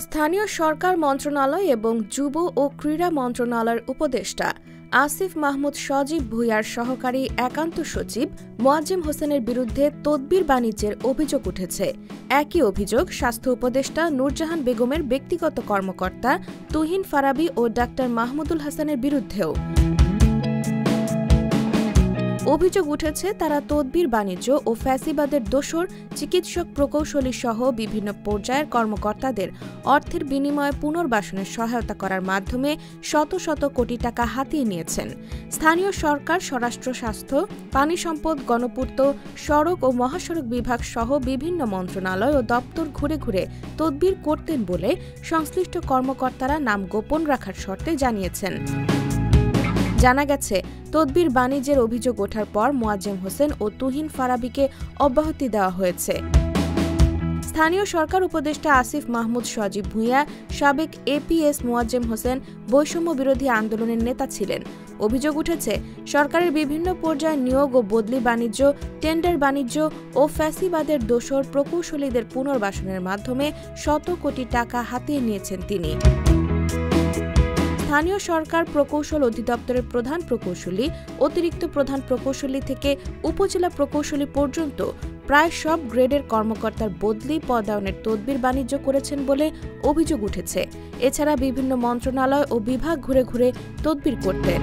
স্থানীয় সরকার মন্ত্রণালয় এবং যুব ও ক্রীড়া মন্ত্রণালয়ের উপদেষ্টা আসিফ মাহমুদ সজীব ভূঁইয়ার সহকারী একান্ত সচিব মোয়াজ্জেম হোসেনের বিরুদ্ধে তদবির বাণিজ্যের অভিযোগ উঠেছে। একই অভিযোগ স্বাস্থ্য উপদেষ্টা নূরজাহান বেগমের ব্যক্তিগত কর্মকর্তা তুহিন ফারাবী ও ডাক্তার মাহমুদুল হাসানের বিরুদ্ধেও। অভিযোগ উঠেছে তারা তদবির বাণিজ্য ও ফ্যাসিবাদের দোসর চিকিৎসক প্রকৌশলী সহ বিভিন্ন পর্যায়ের কর্মকর্তাদের অর্থের বিনিময়ে পুনর্বাসনের সহায়তা করার মাধ্যমে শত শত কোটি টাকা হাতিয়ে নিয়েছেন। স্থানীয় সরকার, স্বরাষ্ট্র, স্বাস্থ্য, পানি সম্পদ, গণপূর্ত, সড়ক ও মহাসড়ক বিভাগ সহ বিভিন্ন মন্ত্রণালয় ও দপ্তর ঘুরে ঘুরে তদবির করতেন বলে সংশ্লিষ্ট কর্মকর্তারা নাম গোপন রাখার শর্তে জানিয়েছেন। জানা গেছে, তদবির বাণিজ্যের অভিযোগ ওঠার পর মোয়াজ্জেম হোসেন ও তুহিন ফারাবীকে অব্যাহতি দেওয়া হয়েছে। স্থানীয় সরকার উপদেষ্টা আসিফ মাহমুদ সজীব ভূঁইয়া সাবেক এপিএস মোয়াজ্জেম হোসেন বৈষম্য বিরোধী আন্দোলনের নেতা ছিলেন। অভিযোগ উঠেছে সরকারের বিভিন্ন পর্যায়ে নিয়োগ ও বদলি বাণিজ্য, টেন্ডার বাণিজ্য ও ফ্যাসিবাদের দোসর প্রকৌশলীদের পুনর্বাসনের মাধ্যমে শত কোটি টাকা হাতিয়ে নিয়েছেন তিনি। স্থানীয় সরকার প্রকৌশল অধিদপ্তরের প্রধান প্রকৌশলী, অতিরিক্ত প্রধান প্রকৌশলী থেকে উপজেলা প্রকৌশলী পর্যন্ত প্রায় সব গ্রেডের কর্মকর্তার বদলি, পদায়নের তদবির বাণিজ্য করেছেন বলে অভিযোগ উঠেছে। এছাড়া বিভিন্ন মন্ত্রণালয় ও বিভাগ ঘুরে ঘুরে তদবির করতেন।